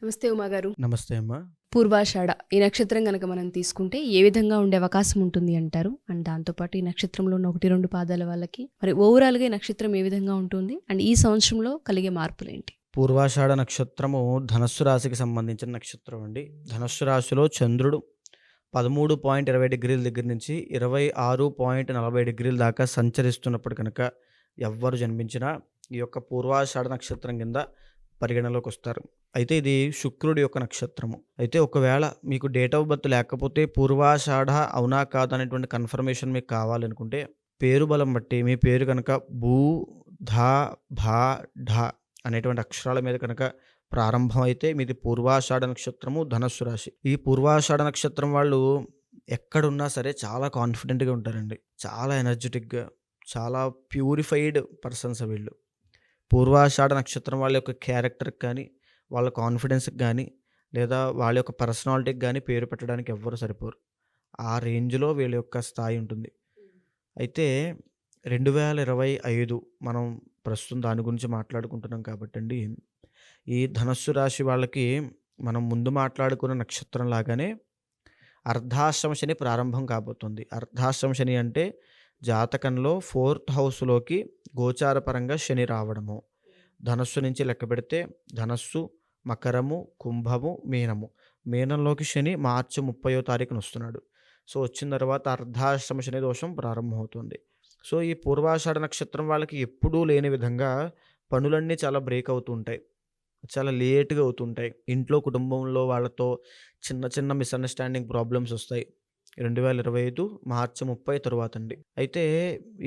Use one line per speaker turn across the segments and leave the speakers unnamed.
నమస్తే ఉమా గారు.
నమస్తే అమ్మా.
పూర్వాషాఢ ఈ నక్షత్రం గనక మనం తీసుకుంటే ఏ విధంగా ఉండే అవకాశం ఉంటుంది అంటారు? అండ్ దాంతోపాటు ఈ నక్షత్రంలో ఉన్న 1-2 పాదాల వాళ్ళకి మరి ఓవరాల్గా ఈ నక్షత్రం ఏ విధంగా ఉంటుంది? అండ్ ఈ సంవత్సరంలో కలిగే మార్పులేంటి?
పూర్వాషాఢ నక్షత్రము ధనస్సు రాశికి సంబంధించిన నక్షత్రం అండి. ధనస్సు రాశిలో చంద్రుడు 13.20 డిగ్రీల దగ్గర నుంచి 26.40 డిగ్రీల దాకా సంచరిస్తున్నప్పుడు కనుక ఎవ్వరు జన్మించినా ఈ యొక్క పూర్వాషాఢ నక్షత్రం కింద పరిగణలోకి వస్తారు. అయితే ఇది శుక్రుడి యొక్క నక్షత్రము. అయితే ఒకవేళ మీకు డేట్ ఆఫ్ బర్త్ లేకపోతే పూర్వాషాఢ అవునా కాదా అనేటువంటి కన్ఫర్మేషన్ మీకు కావాలనుకుంటే పేరు బలం బట్టి మీ పేరు కనుక భూ, ధ, భా, ఢ అనేటువంటి అక్షరాల మీద కనుక ప్రారంభం అయితే మీది పూర్వాషాఢ నక్షత్రము, ధనస్సు రాశి. ఈ పూర్వాషాఢ నక్షత్రం వాళ్ళు ఎక్కడున్నా సరే చాలా కాన్ఫిడెంట్గా ఉంటారండి. చాలా ఎనర్జెటిక్గా, చాలా ప్యూరిఫైడ్ పర్సన్స్ వీళ్ళు. పూర్వాషాఢ నక్షత్రం వాళ్ళ యొక్క క్యారెక్టర్కి కానీ, వాళ్ళ కాన్ఫిడెన్స్కి కానీ, లేదా వాళ్ళ యొక్క పర్సనాలిటీకి కానీ పేరు పెట్టడానికి ఎవ్వరు సరిపోరు. ఆ రేంజ్లో వీళ్ళ యొక్క స్థాయి ఉంటుంది. అయితే 2025 మనం ప్రస్తుతం దాని గురించి మాట్లాడుకుంటున్నాం కాబట్టి అండి, ఈ ధనస్సు రాశి వాళ్ళకి మనం ముందు మాట్లాడుకున్న నక్షత్రం లాగానే అర్ధాశ్రమ శని ప్రారంభం కాబోతుంది. అర్ధాశ్రమ శని అంటే జాతకంలో 4th హౌస్లోకి గోచారపరంగా శని రావడము. ధనస్సు నుంచి లెక్క పెడితే ధనస్సు, మకరము, కుంభము, మీనము. మీనంలోకి శని మార్చి 30వ తారీఖున వస్తున్నాడు. సో వచ్చిన తర్వాత అర్ధాశ్రమ శని దోషం ప్రారంభమవుతుంది. సో ఈ పూర్వాషాఢ నక్షత్రం వాళ్ళకి ఎప్పుడూ లేని విధంగా పనులన్నీ చాలా బ్రేక్ అవుతూ ఉంటాయి. చాలా లేట్‌గా అవుతుంటాయి. ఇంట్లో కుటుంబంలో వాళ్ళతో చిన్న చిన్న మిస్‌అండర్‌స్టాండింగ్ ప్రాబ్లమ్స్ వస్తాయి. 2025 మార్చి 30 తరువాతండి. అయితే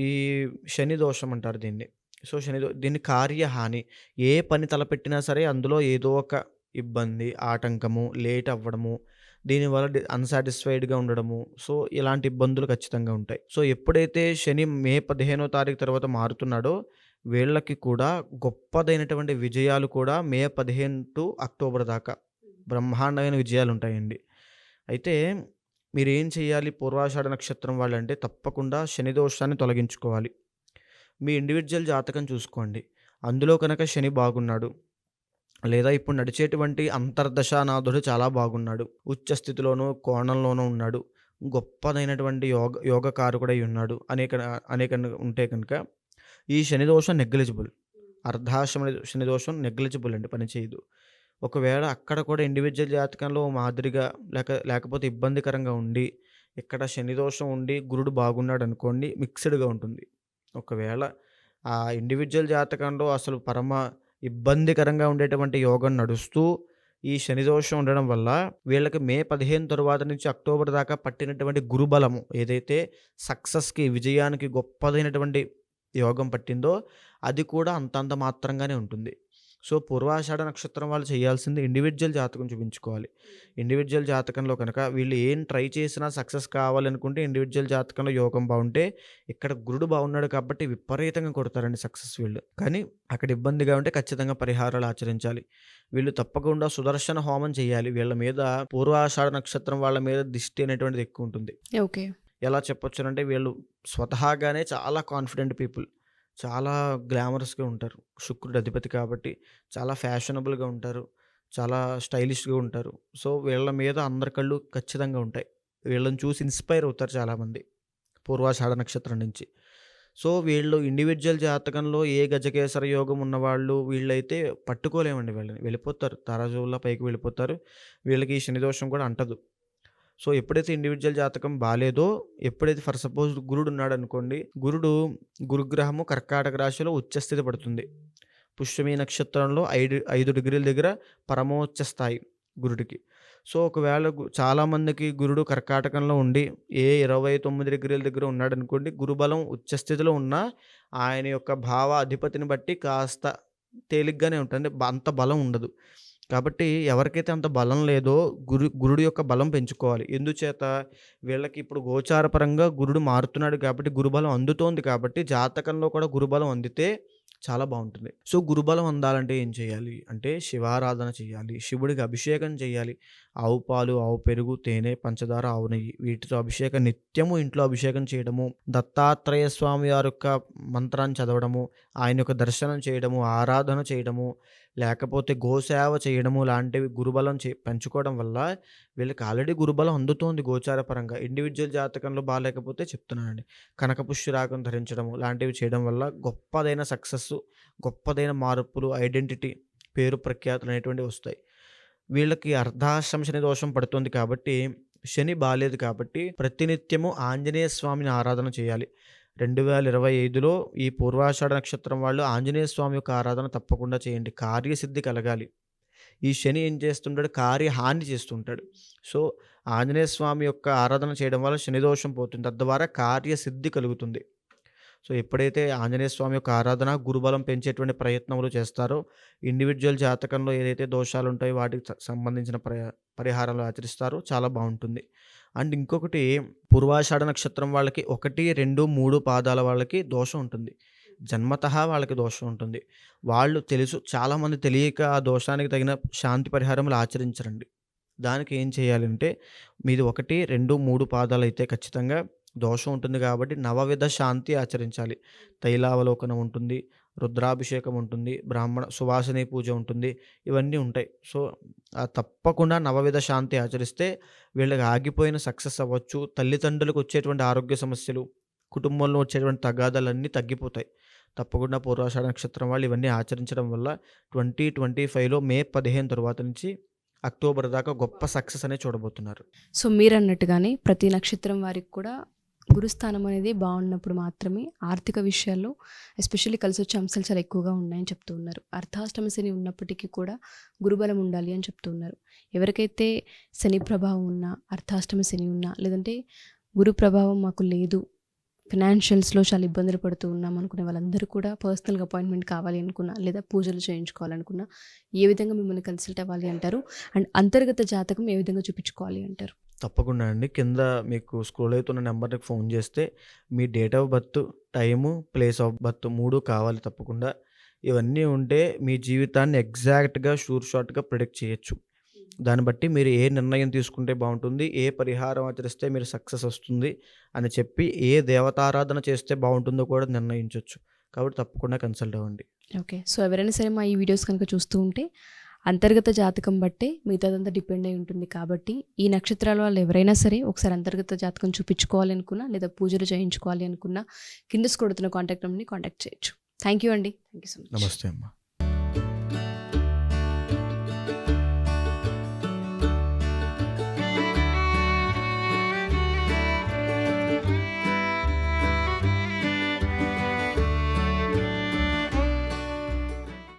ఈ శని దోషం అంటారు దీన్ని. సో దీన్ని కార్యహాని. ఏ పని తలపెట్టినా సరే అందులో ఏదో ఒక ఇబ్బంది, ఆటంకము, లేట్ అవ్వడము, దీనివల్ల అన్‌సాటిస్ఫైడ్‌గా ఉండడము. సో ఇలాంటి ఇబ్బందులు ఖచ్చితంగా ఉంటాయి. సో ఎప్పుడైతే శని మే 15వ తారీఖు తర్వాత మారుతున్నాడో వీళ్ళకి కూడా గొప్పదైనటువంటి విజయాలు కూడా మే 15 టు అక్టోబర్ దాకా బ్రహ్మాండమైన విజయాలుంటాయండి. అయితే మీరేం చేయాలి పూర్వాషాఢ నక్షత్రం వాళ్ళంటే తప్పకుండా శని దోషాన్ని తొలగించుకోవాలి. మీ ఇండివిడ్యువల్ జాతకం చూసుకోండి. అందులో కనుక శని బాగున్నాడు, లేదా ఇప్పుడు నడిచేటువంటి అంతర్దశానాథుడు చాలా బాగున్నాడు, ఉచ్చ స్థితిలోనూ కోణంలోనూ ఉన్నాడు, గొప్పదైనటువంటి యోగకారకుడై ఉన్నాడు అనేక అనేక ఉంటే కనుక ఈ శని దోషం నెగ్లిజిబుల్. అర్ధాశ్రమ శని దోషం నెగ్లిజిబుల్ అండి, పనిచేయదు. ఒకవేళ అక్కడ కూడా ఇండివిడ్యువల్ జాతకంలో మాదిరిగా లేకపోతే ఇబ్బందికరంగా ఉండి ఇక్కడ శని దోషం ఉండి గురుడు బాగున్నాడు అనుకోండి, మిక్స్డ్‌గా ఉంటుంది. ఒకవేళ ఆ ఇండివిడ్యువల్ జాతకంలో అసలు పరమ ఇబ్బందికరంగా ఉండేటువంటి యోగం నడుస్తూ ఈ శని దోషం ఉండడం వల్ల వీళ్ళకి మే 15 తరువాత నుంచి అక్టోబర్ దాకా పట్టినటువంటి గురుబలము ఏదైతే సక్సెస్‌కి, విజయానికి గొప్పదైనటువంటి యోగం పట్టిందో అది కూడా అంతంత మాత్రంగానే ఉంటుంది. సో పూర్వాషాఢ నక్షత్రం వాళ్ళు చేయాల్సింది ఇండివిడ్యువల్ జాతకం చూపించుకోవాలి. ఇండివిడ్యువల్ జాతకంలో కనుక వీళ్ళు ఏం ట్రై చేసినా సక్సెస్ కావాలనుకుంటే ఇండివిడ్యువల్ జాతకంలో యోగం బాగుంటే ఇక్కడ గురుడు బాగున్నాడు కాబట్టి విపరీతంగా కొడతారండి సక్సెస్ వీళ్ళు. కానీ అక్కడ ఇబ్బందిగా ఉంటే ఖచ్చితంగా పరిహారాలు ఆచరించాలి. వీళ్ళు తప్పకుండా సుదర్శన హోమం చేయాలి. వీళ్ళ మీద పూర్వాషాఢ నక్షత్రం వాళ్ళ మీద దిష్టి అనేటువంటిది ఎక్కువ ఉంటుంది.
ఓకే.
ఎలా చెప్పొచ్చునంటే వీళ్ళు స్వతహాగానే చాలా కాన్ఫిడెంట్ పీపుల్. చాలా గ్లామరస్‌గా ఉంటారు. శుక్రుడు అధిపతి కాబట్టి చాలా ఫ్యాషనబుల్‌గా ఉంటారు. చాలా స్టైలిష్‌గా ఉంటారు. సో వీళ్ళ మీద అందరి కళ్ళు ఖచ్చితంగా ఉంటాయి. వీళ్ళని చూసి ఇన్‌స్పైర్ అవుతారు చాలామంది పూర్వాషాఢ నక్షత్రం నుంచి. సో వీళ్ళు ఇండివిడ్యువల్ జాతకంలో ఏ గజకేసర యోగం ఉన్నవాళ్ళు వీళ్ళైతే పట్టుకోలేమండి వీళ్ళని. వెళ్ళిపోతారు. తారాజువ్వులా పైకి వెళ్ళిపోతారు. వీళ్ళకి ఈ శని దోషం కూడా అంటదు. సో ఎప్పుడైతే ఇండివిడ్యువల్ జాతకం బాలేదో, ఎప్పుడైతే ఫర్ సపోజ్ గురుడు ఉన్నాడనుకోండి, గురుగ్రహము కర్కాటక రాశిలో ఉచ్చస్థితి పడుతుంది. పుష్యమి నక్షత్రంలో 5 డిగ్రీల దగ్గర పరమోచ్చ స్థాయి గురుడికి. సో ఒకవేళ చాలామందికి గురుడు కర్కాటకంలో ఉండి 29 డిగ్రీల దగ్గర ఉన్నాడనుకోండి, గురుబలం ఉచ్చస్థితిలో ఉన్నా ఆయన యొక్క భావ అధిపతిని బట్టి కాస్త తేలిగ్గానే ఉంటుంది. అంత బలం ఉండదు. కాబట్టి ఎవరికైతే అంత బలం లేదో గురుడు యొక్క బలం పెంచుకోవాలి. ఎందుచేత వీళ్ళకి ఇప్పుడు గోచారపరంగా గురుడు మారుతున్నాడు కాబట్టి గురుబలం అందుతోంది కాబట్టి జాతకంలో కూడా గురుబలం అందితే చాలా బాగుంటుంది. సో గురుబలం అందాలంటే ఏం చేయాలి అంటే శివారాధన చేయాలి, శివుడికి అభిషేకం చేయాలి. ఆవు పాలు, ఆవు పెరుగు, తేనె, పంచదార, ఆవు నెయ్యి వీటితో అభిషేకం నిత్యము ఇంట్లో అభిషేకం చేయడము, దత్తాత్రేయ స్వామి వారి యొక్క మంత్రాన్ని చదవడము, ఆయన యొక్క దర్శనం చేయడము, ఆరాధన చేయడము, లేకపోతే గోసేవ చేయడము లాంటివి గురుబలం పెంచుకోవడం వల్ల వీళ్ళకి ఆల్రెడీ గురుబలం అందుతోంది గోచార పరంగా. ఇండివిడ్యువల్ జాతకంలో బాలేకపోతే చెప్తున్నానండి. కనకపుష్య రాగం ధరించడము లాంటివి చేయడం వల్ల గొప్పదైన సక్సెస్సు, గొప్పదైన మార్పులు, ఐడెంటిటీ, పేరు ప్రఖ్యాతులు అనేటువంటివి వస్తాయి. వీళ్ళకి అర్ధాష్టమ శని దోషం పడుతుంది కాబట్టి, శని బాలేదు కాబట్టి ప్రతినిత్యము ఆంజనేయ స్వామిని ఆరాధన చేయాలి. 2025లో ఈ పూర్వాషాఢ నక్షత్రం వాళ్ళు ఆంజనేయ స్వామి యొక్క ఆరాధన తప్పకుండా చేయండి. కార్యసిద్ధి కలగాలి. ఈ శని ఏం చేస్తుంటాడు? కార్యహాని చేస్తుంటాడు. సో, ఆంజనేయ స్వామి యొక్క ఆరాధన చేయడం వల్ల శని దోషం పోతుంది. తద్వారా కార్యసిద్ధి కలుగుతుంది. సో, ఎప్పుడైతే ఆంజనేయ స్వామి యొక్క ఆరాధన, గురుబలం పెంచేటువంటి ప్రయత్నములు చేస్తారో, ఇండివిడ్యువల్ జాతకంలో ఏదైతే దోషాలు ఉంటాయో వాటికి సంబంధించిన పరిహారాలు ఆచరిస్తారో చాలా బాగుంటుంది. అండ్ ఇంకొకటి, పూర్వాషాఢ నక్షత్రం వాళ్ళకి 1, 2, 3 పాదాల వాళ్ళకి దోషం ఉంటుంది. జన్మతః వాళ్ళకి దోషం ఉంటుంది. వాళ్ళు చాలామంది తెలియక ఆ దోషానికి తగిన శాంతి పరిహారములు ఆచరించరండి. దానికి ఏం చేయాలంటే, మీది 1, 2, 3 పాదాలైతే ఖచ్చితంగా దోషం ఉంటుంది కాబట్టి నవవిధ శాంతి ఆచరించాలి. తైలావలోకనం ఉంటుంది, రుద్రాభిషేకం ఉంటుంది, బ్రాహ్మణ సువాసిని పూజ ఉంటుంది, ఇవన్నీ ఉంటాయి. సో, తప్పకుండా నవవిధ శాంతి ఆచరిస్తే వీళ్ళకి ఆగిపోయిన సక్సెస్ అవ్వచ్చు. తల్లిదండ్రులకు వచ్చేటువంటి ఆరోగ్య సమస్యలు, కుటుంబంలో వచ్చేటువంటి తగాదాలన్నీ తగ్గిపోతాయి. తప్పకుండా పూర్వాషాఢ నక్షత్రం వాళ్ళు ఇవన్నీ ఆచరించడం వల్ల 2025లో మే 15 తర్వాత నుంచి అక్టోబర్ దాకా గొప్ప సక్సెస్ అనేది చూడబోతున్నారు.
సో మీరన్నట్టుగానే ప్రతి నక్షత్రం వారికి కూడా గురుస్థానం అనేది బాగున్నప్పుడు మాత్రమే ఆర్థిక విషయాల్లో ఎస్పెషల్లీ కలిసి వచ్చే అంశాలు చాలా ఎక్కువగా ఉన్నాయని చెప్తూ ఉన్నారు. అర్ధాష్టమ శని ఉన్నప్పటికీ కూడా గురుబలం ఉండాలి అని చెప్తూ ఉన్నారు. ఎవరికైతే శని ప్రభావం ఉన్నా, అర్ధాష్టమ శని ఉన్నా, లేదంటే గురు ప్రభావం మాకు లేదు, ఫినాన్షియల్స్లో చాలా ఇబ్బందులు పడుతూ ఉన్నాం అనుకునే వాళ్ళందరూ కూడా పర్సనల్గా అపాయింట్మెంట్ కావాలి అనుకున్నా, లేదా పూజలు చేయించుకోవాలనుకున్నా ఏ విధంగా మిమ్మల్ని కన్సల్ట్ అవ్వాలి అంటారు? అండ్ అంతర్గత జాతకం ఏ విధంగా చూపించుకోవాలి అంటారు?
తప్పకుండా అండి. కింద మీకు స్క్రోల్ అవుతున్న నెంబర్‌కి ఫోన్ చేస్తే మీ date of birth, time, place of birth 3 కావాలి తప్పకుండా. ఇవన్నీ ఉంటే మీ జీవితాన్ని ఎగ్జాక్ట్‌గా షార్ట్‌గా ప్రిడిక్ట్ చేయొచ్చు. దాన్ని బట్టి మీరు ఏ నిర్ణయం తీసుకుంటే బాగుంటుంది, ఏ పరిహారం ఆచరిస్తే మీరు సక్సెస్ వస్తుంది అని చెప్పి, ఏ దేవతారాధన చేస్తే బాగుంటుందో కూడా నిర్ణయించొచ్చు. కాబట్టి తప్పకుండా కన్సల్ట్ అవ్వండి.
ఓకే. సో ఎవరైనా సరే మా ఈ వీడియోస్ కనుక చూస్తూ ఉంటే అంతర్గత జాతకం బట్టే మిగతాదంతా డిపెండ్ అయి ఉంటుంది. కాబట్టి ఈ నక్షత్రాల వాళ్ళు ఎవరైనా సరే ఒకసారి అంతర్గత జాతకం చూపించుకోవాలి అనుకున్నా, లేదా పూజలు చేయించుకోవాలి అనుకున్నా కింద స్క్రోల్ అవుతున్న కాంటాక్ట్ నెంబర్ని కాంటాక్ట్ చేయొచ్చు. థ్యాంక్ యూ అండి. Thank you so much.
నమస్తే అమ్మ.